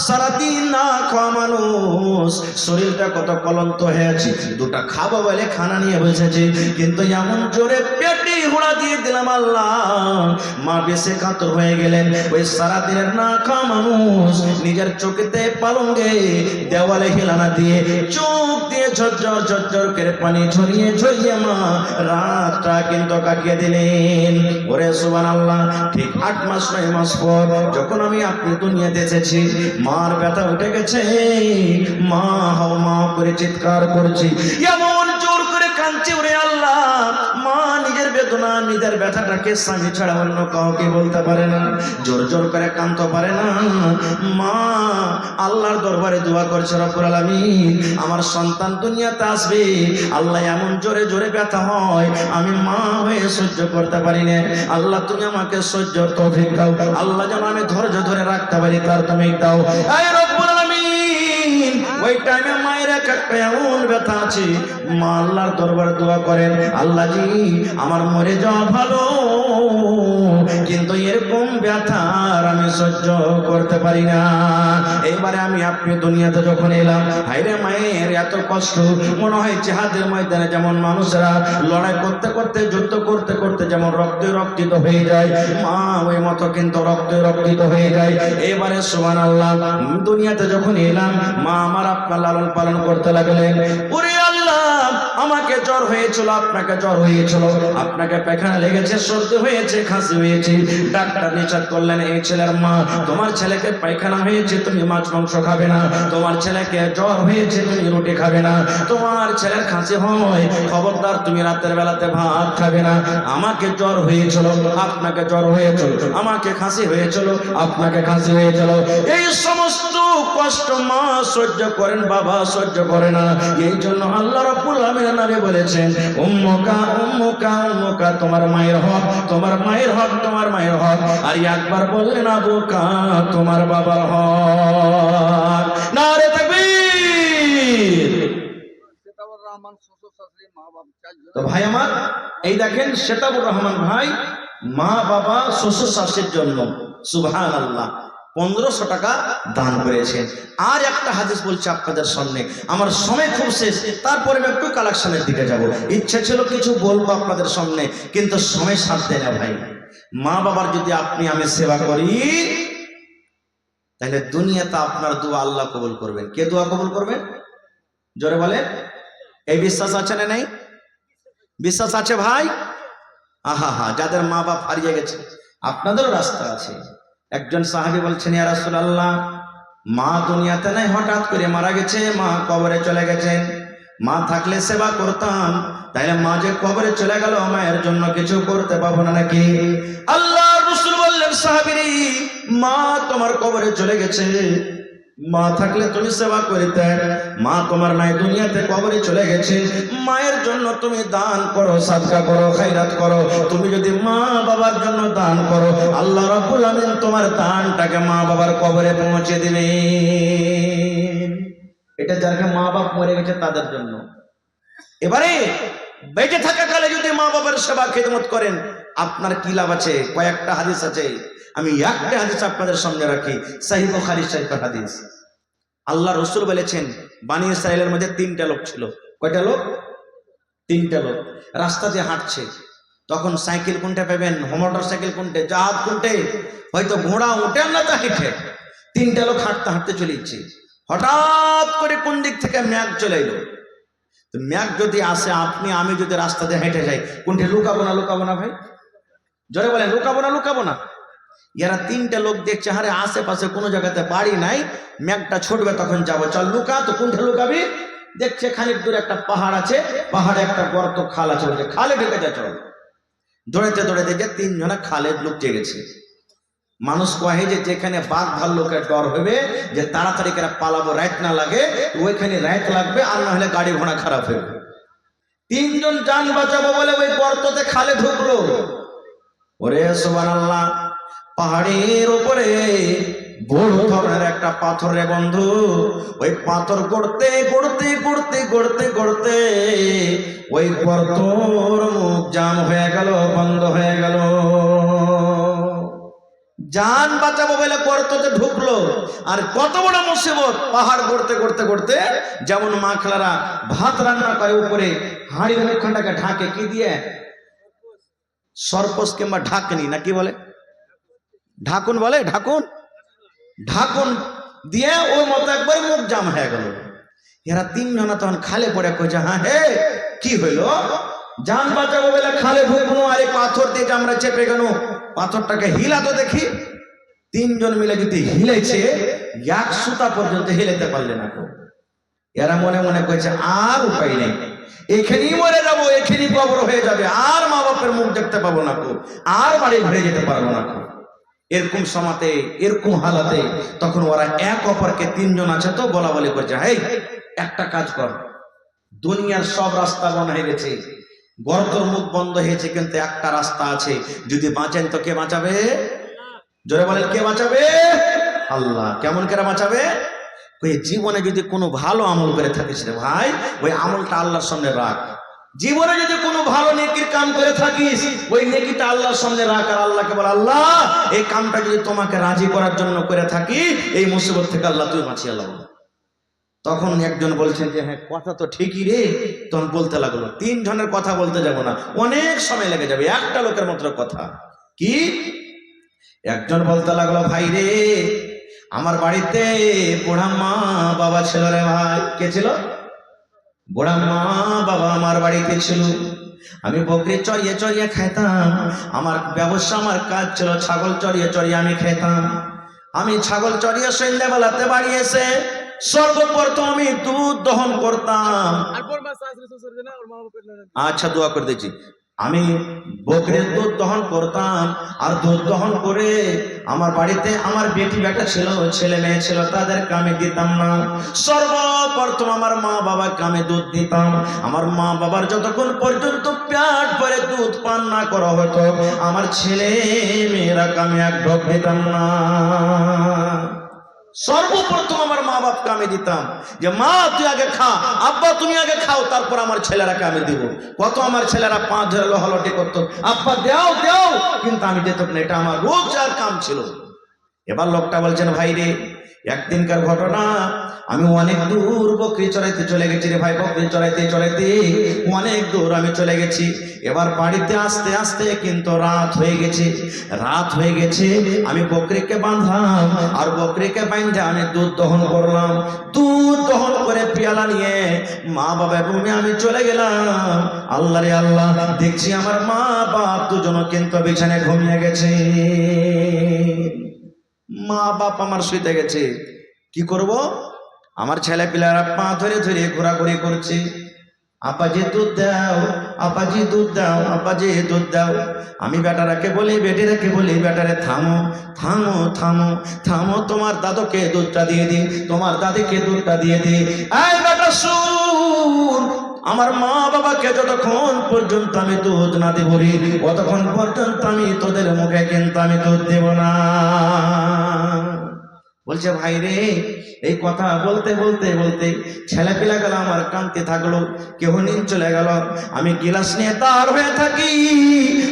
সারাদিন না খাওয়া মানুষ, শরীরটা কত ক্লান্ত হয়ে আছে, দুটা খাবো বলে খানা নিয়ে বসেছে, কিন্তু এমন জোরে পেটে হুড়া দিয়ে দিলাম আল্লাহ, মা বেশি কাতর হয়ে গেলেন। ওই সারাদিনের না খাওয়া মানুষ নিজের চোখেতে পালঙ্গে দেওয়ালে হেলানা দিয়ে, চোখ দিয়ে ঝরঝর ঝরঝর করে পানি ঝরিয়ে ঝরিয়ে মা রাতটা কিন্তু কাটিয়ে দিলেন। ওরে সুবহানাল্লাহ, ঠিক 8 মাস 9 মাস পর যখন আমি আপনি দুনিয়াতে এসেছি, মার ব্যথা উঠে গেছে, মা হাও মা করে চিৎকার করছি, এমন জোর করে কাঁদছে, ওরে আল্লাহ, মা নিজের বেদনা, নিজের ব্যথাটাকে স্বামী ছাড়া অন্য কাউকে বলতে পারে না, জোর জোর করে কাঁদতে পারে না। মা আল্লাহর দরবারে দোয়া করছে, রব্বুল আলামিন আমার সন্তান দুনিয়াতে আসবে, আল্লাহ এমন জোরে জোরে ব্যথা হয় আমি মা হয়ে সহ্য করতে পারি না, আল্লাহ তুমি আমাকে সহ্যর তৌফিক দাও, আল্লাহ যেন আমি ধৈর্য ধরে রাখতে পারি তার তুমি দাও। আয় রব্বুল আলামিন, ওই টাইমে মায়ের একটা এমন ব্যথা আছে, মা আল্লাহর দরবারে দোয়া করেন, আল্লাহ জি আমার মরে যাওয়া ভালো, কিন্তু এরকম ব্যথা আমি সহ্য করতে পারি না। এবারে আমি আপনি দুনিয়াতে যখন এলাম, হায়রে মায়ের এত কষ্ট, মনে হয় জিহাদের ময়দানে যেমন মানুষরা লড়াই করতে করতে, যুদ্ধ করতে করতে যেমন রক্তে রক্তিত হয়ে যায়, মা ওই মতো কিন্তু রক্তে রক্তিত হয়ে যায়। এবারে সুবহানাল্লাহ, দুনিয়াতে যখন এলাম, মা আমার আপনার লালন পালন করতে লাগলেন। ওরে আল্লাহ, আমাকে জ্বর হয়েছিল, আপনাকে জ্বর হয়েছিল, আপনাকে পায়খানা লেগেছে, সর্দি হয়েছে, খাসি হয়েছে, ডাক্তার নিষেধ করলেন, এই ছেলের মা, তোমার ছেলেকে পায়খানা হয়েছে, তুমি মাছ মাংস খাবে না, তোমার ছেলেকে জ্বর হয়েছে, তুমি রুটি খাবে না, তোমার ছেলের খাসি হয়, খবরদার তুমি রাতের বেলাতে ভাত খাবে না। আমাকে জ্বর হয়েছিল, আপনাকে জ্বর হয়েছিল, আমাকে খাসি হয়েছিল, আপনাকে খাসি হয়েছিল, এই সমস্ত কষ্ট মা সহ্য করেন, বাবা সহ্য করে না। এই জন্য আল্লাহ রাব্বুল আলামিন নবী বলেছেন, উম্মুকা উম্মুকা উম্মুকা, তোমার মায়ের হক, তোমার মায়ের হক, তোমার মায়ের হক। আর একবার বললেন আবুকা, তোমার বাবার হক। নারে তাকবীর। তো ভাই আমার, এই দেখেন শেতাবুর রহমান ভাই মা বাবা শ্বশুর শাশুড়ির জন্য সুবহানাল্লাহ 1500 টাকা দান করেছেন। আর একটা হাদিস বলছে আপনাদের সামনে, আমার সময় খুব শেষ, তারপরে আমি একটু কালেকশনের দিকে যাব। ইচ্ছে ছিল কিছু বলবো আপনাদের সামনে, কিন্তু সময় সাথ দেয় না ভাই। মা বাবার যদি আপনি আমি সেবা করি, তাহলে দুনিয়াতে আপনার দোয়া আল্লাহ কবুল করবেন। কে দোয়া কবুল করবেন? জোরে বলে। এই বিশ্বাস আছে না নেই? বিশ্বাস আছে ভাই? আহা হা, যাদের মা বাপ হারিয়ে গেছে আপনাদেরও রাস্তা আছে। একজন সাহাবী বলছেন, ইয়া রাসূলুল্লাহ, মা দুনিয়াতে নাই, হঠাৎ করে মারা গেছে, মা কবরে চলে গেছেন, মা থাকলে সেবা করতাম, তাইলে মা যে কবরে চলে গেল, মায়ের জন্য কিছু করতে পাবো না নাকি? আল্লাহর রাসূল বললেন, সাহাবীরে, মা তোমার কবরে চলে গেছে, মা থাকলে তুমি সেবা করিতে, মা তোমার নাই, দুনিয়াতে কবরে চলে গেছে, মায়ের জন্য তুমি দান করো, সাদকা করো, খায়রাত করো। তুমি যদি মা বাবার জন্য দান করো, আল্লাহ রাব্বুল আমিন তোমার দানটাকে মা বাবার কবরে পৌঁছে দিবে। এটা যারা মা বাপ মরে গেছে তাদের জন্য। এবারে বেঁচে থাকাকালে যদি মা বাবার সেবা খেদমত করেন, আপনার কি লাভ আছে? কয়েকটা হাদিস আছে, আমি একটা হাদিস আপনাদের সামনে রাখি, সহিহ বুখারী শরীফের হাদিস। আল্লাহ রাসূল বলেছেন, বনী ইসরাইলের মধ্যে 3টা লোক ছিল। কয়টা লোক? 3টা লোক। রাস্তা দিয়ে হাঁটছে, তখন সাইকেল কোনটা পাবেন, মোটর সাইকেল কোনটা, জাহাজ কোনটা, হয়তো ঘোড়া উঠে না তা হেঁটে। 3টা লোক হাঁটতে হাঁটতে চলে যাচ্ছে। হঠাৎ করে কোন দিক থেকে মেঘ চলে এলো। তো মেঘ যদি আসে, আপনি আমি যদি রাস্তা দিয়ে হেঁটে যাই, কোনটি লুকাবো না ভাই? জোরে বলেন, লুকাবো না? এরা তিনটে লোক দেখছে, হারে আশেপাশে কোনো জায়গাতে বাড়ি নাই, মেঘটা ছুটবে তখন যাবো, চল লুকা। তো কোনটা লুকাবি? দেখছে খানিক দূরে একটা পাহাড় আছে, পাহাড়ে একটা গর্ত খাল আছে, বলছে খালে ঢুকে যা চল। দৌড়াতে যে তিনজনে খালে লুকিয়ে গেছে। মানুষ কহে যে যেখানে বাঘ ভাল্লুকের ডর হবে, যে তাড়াতাড়ি করে পালাবো, রাইত না লাগে, ওইখানে রাইত লাগবে, আর না হলে গাড়ি ঘোড়া খারাপ হবে। তিনজন জান বাঁচাবো বলে ওই গর্ততে খালে ঢুকলো। ওরে সুবহানাল্লাহ, পাহাড়ের উপরে বড় ধরনের একটা পাথর রে বন্ধু। ওই পাথর গড়তে ওই গর্তর মুখ জাম হয়ে গেল, বন্ধ হয়ে গেল। জান বাঁচাবো বলে গর্ততে ঢুকলো, আর কত বড় মুসিবত! পাহাড় গড়তে যেমন মাখলারা ভাত রান্না করে উপরে হাঁড়ির মুখখানটাকে ঢাকে কি দিয়ে? সরপোষ কিংবা ঢাকনি না কি বলে, ঢাকুন বলে, ঢাকুন দিয়ে ওর মতো একবার মুখ জাম হয়ে গেল। এরা তিনজনা তখন খালে পড়ে কইছে, হ্যাঁ হে কি হইলো? জান বাঁচাবো বলে খালে ঢুকলো, আর এই পাথর দিয়ে আমরা চেপে গেল, পাথরটাকে হিলা তো দেখি। তিনজন মিলে যদি হিলেছে, এক সুতা পর্যন্ত হিলাতে পারলে না। এরা মনে মনে কইছে আর উপায় নেই, এখানেই মরে যাবো, এখানেই কবর হয়ে যাবে, আর মা বাপের মুখ দেখতে পাবো না, আর বাড়ি ঘুরে যেতে পারবো না। এরকম সমাতে, এরকম হালাতে তখন ওরা এক অপরকে, তিনজন আছে তো, বলা বলি করছে, হেই একটা কাজ কর, দুনিয়ার সব রাস্তা বন্ধ হয়ে গেছে, গর্তর মুখ বন্ধ হয়েছে, কিন্তু একটা রাস্তা আছে, যদি বাঁচেন তো কে বাঁচাবে? জোরে বলেন, কে বাঁচাবে? আল্লাহ। কেমন করে বাঁচাবে? ওই জীবনে যদি কোনো ভালো আমল করে থাকিস রে ভাই, ওই আমলটা আল্লাহর সামনে রাখ। জীবনে যদি কোনো ভালো নেকির কাম করে থাকিস, ওই নেকিটা আল্লাহর সামনে রাখ, আর আল্লাহকে বল, আল্লাহ এই কামটা যদি তোমাকে রাজি করার জন্য করে থাকি, এই মুসিবত থেকে আল্লাহ তুই বাঁচিয়ে লাও। তখন একজন বলছেন যে হ্যাঁ কথা তো ঠিকই রে। তখন বলতে লাগলো, তিনজনের কথা বলতে যাব না, অনেক সময় লেগে যাবে, একটা লোকের মাত্র কথা। কি? একজন বলতে লাগলো, ভাই রে আমার বাড়িতে বুড়া মা বাবা ছিল রে ভাই। কে ছিল? বুড়া মা বাবা আমার বাড়িতে ছিল। আমি বকরি চড়িয়ে খাইতাম, আমার ব্যবসা, আমার কাজ ছিল ছাগল চড়িয়ে আমি খেতাম। আমি ছাগল চড়িয়ে সন্ধ্যাবেলাতে বাড়ি এসে সর্বপ্রথম আমি দুধ দহন করতাম। আচ্ছা দোয়া করে দিচ্ছি। আমি বকরির দুধ দহন করতাম, আর দুধ দহন করে আমার বাড়িতে আমার বেটি বেটা ছিল, ছেলে মেয়ে ছিল, তাদেরকে আমি দিতাম না। সর্বপ্রথম আমার মা বাবাকে আমি দুধ দিতাম। আমার মা বাবার যতক্ষণ পর্যন্ত পেট ভরে দুধ পান না করা হতো, আমার ছেলে মেয়েরাকে আমি এক ঢোক দিতাম না। সর্বপ্রথম আমার মা বাপকে আমি দিতাম, যে মা তুই আগে খা, আব্বা তুমি আগে খাও, তারপর আমার ছেলেরাকে আমি দিব। কত আমার ছেলেরা পাঁচ ধরে লোহালটি করতো, আব্বা দেও, কিন্তু আমি দিত না, এটা আমার রোজগার কাম ছিল। এবার লোকটা বলছেন, ভাই রে একদিনকার ঘটনা, আমি অনেক দূর বকরি চড়াইতে চলে গেছি রে ভাই, বকরি চড়াইতে অনেক দূর আমি চলে গেছি। এবার বাড়িতে আস্তে আস্তে কিন্তু রাত হয়ে গেছে। আমি বকরিকে বাঁধলাম, আর বকরিকে বাঁধে আমি দুধ দহন করলাম। দুধ দহন করে পেয়ালা নিয়ে মা বাবার রুমে আমি চলে গেলাম। আল্লাহ রে আল্লাহ, দেখছি আমার মা বাপ দুজনও কিন্তু বিছানায় ঘুমিয়ে গেছে। মা বাপ আমার শুইতে গেছে, কি করব? আমার ছেলে পিলারা পা ধরে ঘোরাঘুরি করছে, আপাজি দুধ দাও, আপাজি দুধ দাও, আপাজি দুধ দাও। আমি বেটারাকে বলি, বেটিরাকে বলি, বেটারে থামো থামো থামো থামো, তোমার দাদুকে দুধটা দিয়ে দি, তোমার দাদিকে দুধটা দিয়ে দি। এই বেটা শুন, আমার মা বাবাকে যতক্ষণ পর্যন্ত আমি দুধ না দেব রে, ততক্ষণ পর্যন্ত আমি তোদের মুখে কিন্তু আমি দুধ দেব না। বলছে ভাই রে, এই কথা বলতে ছেলে পিলা গেল আমার কাঁদতে থাকলো, কেউ নিন চলে গেল। আমি গিলাস নিয়ে তার হয়ে থাকি,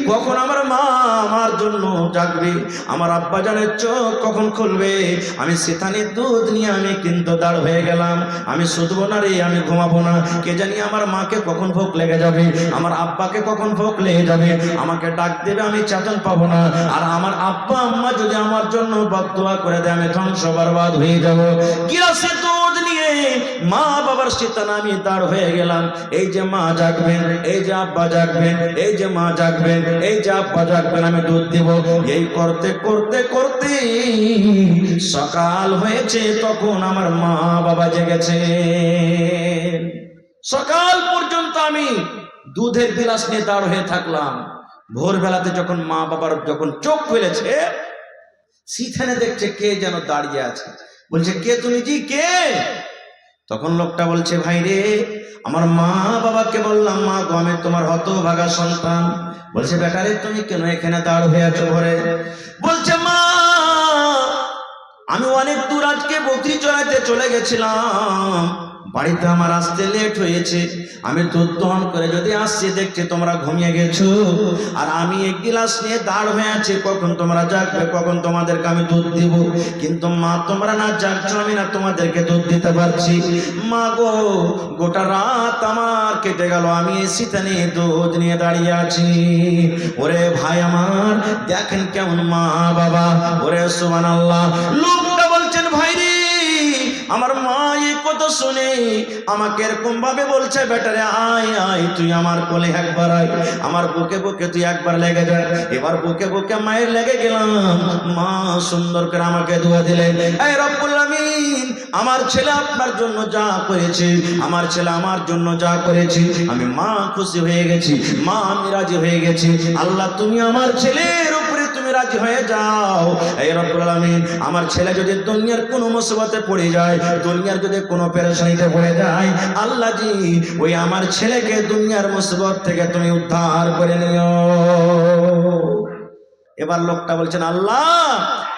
কখন আমার মা আমার জন্য জাগবে, আমার আব্বা জানের চোখ কখন খুলবে। আমি সেখানে দুধ নিয়ে আমি কিন্তু দাঁড় হয়ে গেলাম। আমি শুধবো না রে, আমি ঘুমাবো না, কে জানি আমার মাকে কখন ভোগ লেগে যাবে, আমার আব্বাকে কখন ভোগ লেগে যাবে, আমাকে ডাক দেবে, আমি চেতন পাবো না। আর আমার আব্বা আম্মা যদি আমার জন্য বদদুয়া করে দেয়, আমি ধ্বংস বরবাদ হয়ে যাবো। গিলাসে দুধ মা বাবার শীতানা আমি দাঁড় হয়ে গেলাম। এই যে মা জাগবেন, এই যে আব্বা জাগবেন, এই যে মা জাগবেন, এই যে আব্বা জাগবেন, আমি দুধ দিব। এই করতে করতে করতে সকাল হয়েছে, তখন আমার মা বাবা জেগেছে। সকাল পর্যন্ত আমি দুধের গিলাস নিয়ে দাঁড় হয়ে থাকলাম। ভোরবেলাতে যখন মা বাবার যখন চোখ খুলেছে, সেখানে দেখছে কে যেন দাঁড়িয়ে আছে। বলছে, কে তুমি? জি, কে? তখন লোকটা বলছে, ভাই রে, আমার মা বাবাকে বললাম, মা গো, আমি তোমার হতভাগা সন্তান। বলছে, বেটা রে, তুমি কেন এখানে দাঁড় হয়ে আছো ঘরে? বলছে, মা, আমি অনেক দূর আজকে বকরি চড়াইতে চলে গেছিলাম, বাড়িতে আমার আসতে লেট হয়েছে। আমি দুধ দহন করে যদি আসছি, দেখছি তোমরা ঘুমিয়ে গেছো, আর আমি এক গিলাস নিয়ে দাঁড় হয়ে আছি, কখন তোমরা জাগবে, কখন তোমাদেরকে আমি দুধ দিব। কিন্তু মা, তোমরা না জাগছো, আমি না তোমাদেরকে দুধ দিতে পারছি। মা গো, গোটা রাত আমার কেটে গেল, আমি শীতে নিয়ে দুধ নিয়ে দাঁড়িয়ে আছি। ওরে ভাই আমার, দেখেন কেমন মা বাবা। ওরে সুবহানাল্লাহ। লোকটা বলছেন, ভাই রে, আমার মা এই কথা শুনে আমাকে এরকম ভাবে বলছে, বেটারে আয় আয়, তুই আমার কোলে একবার আয়, আমার বুকে বুকে তুই একবার লেগে যা। এবার বুকে বুকে মায়ের লেগে গেলাম। মা সুন্দর করে আমাকে দোয়া দিলেন, এই রব্বুল আমিন, আমার ছেলে আপনার জন্য যা করেছে, আমার ছেলে আমার জন্য যা করেছে, আমি মা খুশি হয়ে গেছি, মা আমি রাজি হয়ে গেছি। আল্লাহ, তুমি আমার ছেলের উপরে তুমি রাজি হয়ে যাও। এই রব্বুল আমিন, আমার ছেলে যদি দুনিয়ার কোনো মুসিবতে পড়ে যায়, দুনিয়ার যদি কোনো পেরেশানিতে পড়ে যায়, আল্লাহ জি, ওই আমার ছেলেকে দুনিয়ার মুসিবত থেকে তুমি উদ্ধার করে নিও। এবার লোকটা বলছেন, আল্লাহ,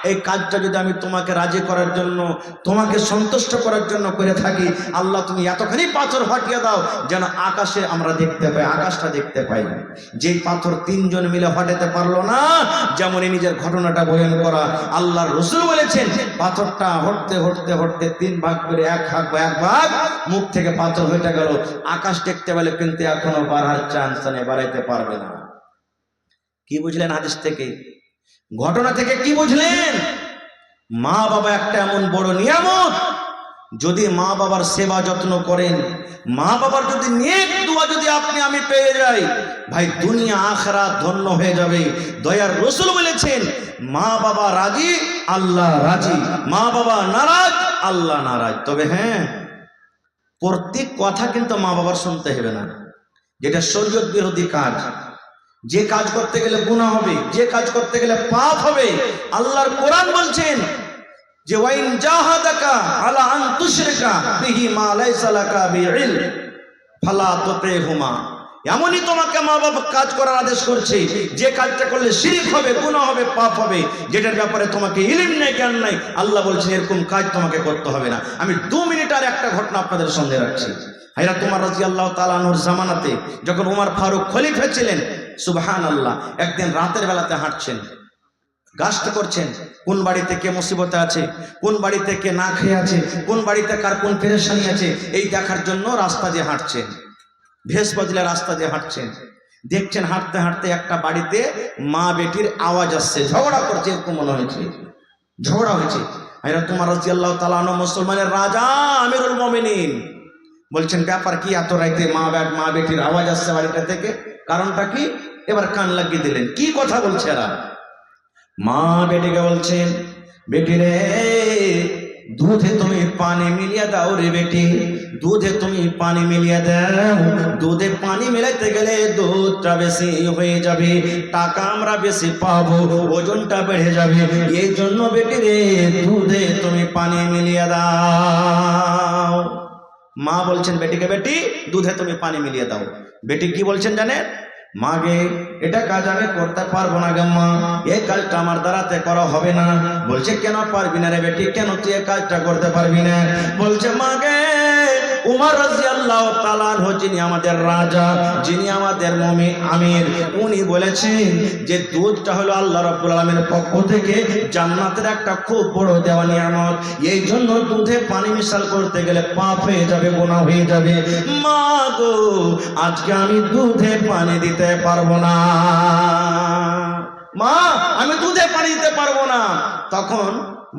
এই কাজটা যদি আমি তোমাকে রাজি করার জন্য, তোমাকে সন্তুষ্ট করার জন্য করে থাকি, আল্লাহ তুমি এতখানি পাথর ফাটিয়ে দাও যেন আকাশে আমরা দেখতে পাই, আকাশটা দেখতে পাই। যেই পাথর তিনজন মিলে ফাটাতে পারলো না, যেমনই নিজের ঘটনাটা বয়ান করা। আল্লাহর রাসূল বলেছেন, পাথরটা হটতে হটতে হটতে তিন ভাগ করে এক ভাগ মুখ থেকে পাথর হয়ে গেল। আকাশ দেখতে পেলে কিন্তু এখনো বাড়ার চান্স নেই, বাড়াইতে পারবে না। কি বুঝলেন হাদিস থেকে, ঘটনা থেকে কি বুঝলেন? মা বাবা একটা এমন বড় নিয়ামত, যদি মা বাবার সেবা যত্ন করেন, মা বাবার যদি নেক দোয়া যদি আপনি আমি পেয়ে যাই, ভাই দুনিয়া আখিরাত ধন্য হয়ে যাবে। দয়ার রাসূল বলেছেন, মা বাবা রাজি, আল্লাহ রাজি, মা বাবা নারাজ, আল্লাহ নারাজ। তবে হ্যাঁ, প্রত্যেক কথা কিন্তু মা বাবার শুনতে হবে না। যেটা শরীয়ত বিরোধী কাজ, যে কাজ করতে গেলে গুনাহ হবে, যে কাজ করতে গেলে পাপ হবে, আল্লাহর কোরআন বলছেন যে ওয়াইন জাহাদাকা আলা আন তুশরিকা বিহি মা লাইসা লাকা বিইলম ফালা তুতিহুমা। এমনই তোমাকে মা বাবা কাজ করার আদেশ করছে, যে কাজটা করলে শিরক হবে, গুনাহ হবে, পাপ হবে, যেটার ব্যাপারে তোমাকে ইলম নেই, জ্ঞান নাই, আল্লাহ বলছেন এরকম কাজ তোমাকে করতে হবে না। আমি 2 মিনিট আর একটা ঘটনা আপনাদের সঙ্গে রাখছি। হযরত উমর রাদিয়াল্লাহু তাআলা আনহুর জামানাতে যখন উমর ফারুক খলিফা ছিলেন, সুবহানাল্লাহ, একদিন রাতের বেলাতে হাঁটছেন, গাছটা করছেন, কোন বাড়িতে কে মুসিবতে আছে, কোন বাড়িতে কে না খেয়ে আছে, কোন বাড়িতে কার কোন পেরেশানি আছে, এই দেখার জন্য রাস্তা দিয়ে হাঁটছেন, ভেষ বদলে রাস্তা দিয়ে হাঁটছেন। দেখছেন হাঁটতে হাঁটতে একটা বাড়িতে মা বেটির আওয়াজ আসছে, ঝগড়া করছে, এরকম মনে হয়েছে ঝগড়া হয়েছে। হযরত উমর রাদিয়াল্লাহু তাআলা আনহু মুসলমানের রাজা, আমিরুল মুমিনিন, বলছেন ব্যাপার কি, এত রাতে মা বেটির আওয়াজ আসছে বাড়িটা থেকে, কারণটা কি? এবার কান লাগিয়ে দিলেন, কি কথা বলছে এরা? মা বেটিকে বলছেন, বেটি রে, দুধে তুমি পানি মিলিয়ে দাও রে বেটি, দুধে তুমি পানি মিলিয়ে দাও। দুধে পানি মিলাইতে গেলে দুধটা বেশি হয়ে যাবে, টাকা আমরা বেশি পাবো, ওজনটা বেড়ে যাবে, এই জন্য বেটি রে, দুধে তুমি পানি মিলিয়ে দাও। মা বলছেন বেটিকে, বেটি দুধে তুমি পানি মিলিয়ে দাও। বেটি কি বলছেন জানেন? মা গে, এটা কাজ আমি করতে পারবো না গে মা, এই কাজটা আমার দ্বারাতে করা হবে না। বলছে কেন পারবি না রে বেটি, কেন তুই এই কাজটা করতে পারবি না? বলছে মা গে, উমর রাদিয়াল্লাহু তাআলা আনহু, যিনি আমাদের রাজা, যিনি আমাদের মুমিন আমির, উনি বলেছেন যে দুধটা হলো আল্লাহ রাব্বুল আলামিনের পক্ষ থেকে জান্নাতের একটা খুব বড় দেওয়া নিয়ামত, এই জন্য দুধে পানি মিশাল করতে গেলে পাপ হয়ে যাবে, গুনাহ হয়ে যাবে। মা গো, আজকে আমি দুধে পানি দিতে পারবো না, মা আমি দুধে পানি দিতে পারবো না। তখন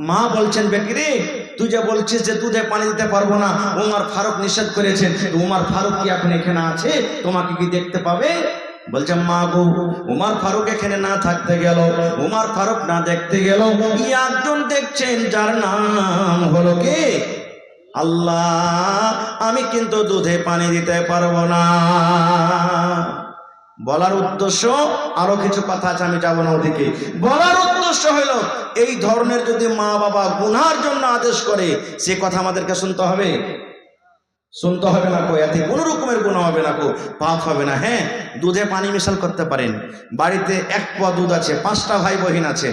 মা বলছেন, বেটি রে, তুই যে বলছিস যে দুধে পানি দিতে পারবো না, উমর ফারুক নিষেধ করেছেন, তো উমর ফারুক কি এখন এখানে আছে, তোমাকে কি দেখতে পাবে? বলছে মা গো, উমর ফারুক এখানে না থাকতে গেল, উমর ফারুক না দেখতে গেল, একজন দেখছেন যার নাম হলো কে? আল্লাহ। আমি কিন্তু দুধে পানি দিতে পারবো না। বলার উদ্দেশ্য আরো কিছু কথা আছে, আমি যাবো না ওদিকে। বলার উদ্দেশ্য হলো এই ধরনের যদি মা বাবা গুনার জন্য আদেশ করে, সে কথা আমাদেরকে শুনতে হবে? শুনতে হবে না কো, এতে কোনো রকমের গুনাহ হবে না কো, পাপ হবে না। হ্যাঁ, দুধে পানি মিশাল করতে পারেন। বাড়িতে এক পোয়া দুধ আছে, 5টা ভাই বোন আছে,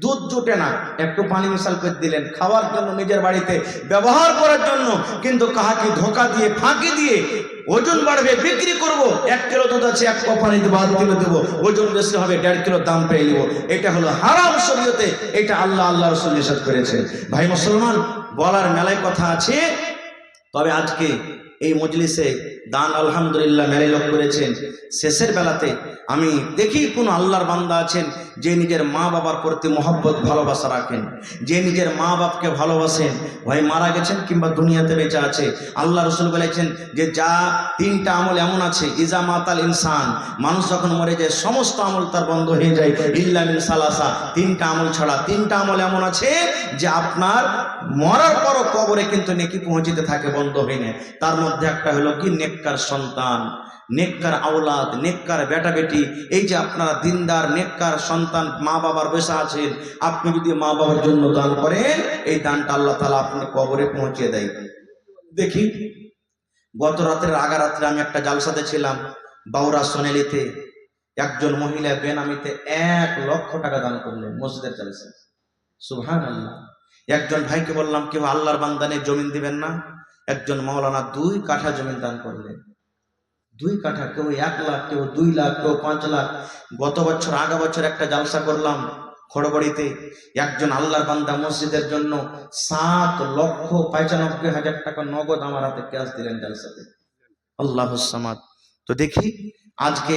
দুধ জুটে না, একটু পানি মিশাল করে দিলেন খাওয়ার জন্য, নিজের বাড়িতে ব্যবহার করার জন্য, কিন্তু কাহাকে ধোকা দিয়ে ফাঁকি দিয়ে ওজন বাড়বে, বিক্রি করব, 1 কিলো দুধ আছে, 1 পোয়া পানি দেবো, 1/2 কিলো দেবো, ওজন বেশি হবে, 1.5 কিলো দাম পেয়ে নেবো। এটা হলো হারাম শরীয়তে, এটা আল্লাহ রাসূল নিষেধ করেছে। ভাই মুসলমান, বলার মেলায় কথা আছে, তবে আজকে এই মজলিসে দান আলহামদুলিল্লাহ মেলাই লোক করেছেন। শেষের বেলাতে আমি দেখি কোন আল্লাহর বান্দা আছেন যে নিজের মা বাবার প্রতি মহব্বত ভালোবাসা রাখেন, যে নিজের মা বাপকে ভালোবাসেন, ভাই মারা গেছেন কিংবা দুনিয়াতে বেঁচে আছে। আল্লাহ রসুল বলেছেন যে যা 3টা আমল এমন আছে, ইজা মাতাল ইনসান, মানুষ যখন মরে যায় সমস্ত আমল তার বন্ধ হয়ে যায়, ইল্লা মিন সালাসা, 3টা আমল ছাড়া। 3টা আমল এমন আছে যে আপনার মরার পরও কবরে কিন্তু নেকি পৌঁছিতে থাকে, বন্ধ হয় না। তার মধ্যে একটা হলো কি, নেককার সন্তান, নেককার আওলাদ, নেককার বেটা বেটি। এই যে আপনারা দিনদার নেককার সন্তান মা বাবার বসে আছেন, আপনি যদি মা বাবার জন্য দান করেন, এই দানটা আল্লাহ তাআলা আপনার কবরে পৌঁছে দেয়। দেখি গত রাতের আগা রাত্রে আমি একটা জালসাতে ছিলাম বাউরা সোনেলিতে, একজন মহিলা বেনামিতে 1 লক্ষ টাকা দান করলেন মসজিদের জালসা। সুবহানাল্লাহ। একজন ভাইকে বললাম, কেউ আল্লাহর বান্দানে জমিন দিবেন না? একজন মাওলানা 2 কাঠা জমিন দান করলেন। 2 কাঠা, কেউ 1 লাখ, কেউ 2 লাখ, কেউ 5 লাখ। গত বছর আগা বছর একটা জালসা করলাম খড়বড়িতে, একজন আল্লাহর বান্দা মসজিদের জন্য 7,95,000 টাকা নগদ আমার হাতে ক্যাশ দিলেন জালসাতে। আল্লাহুস সামাদ। তো দেখি আজকে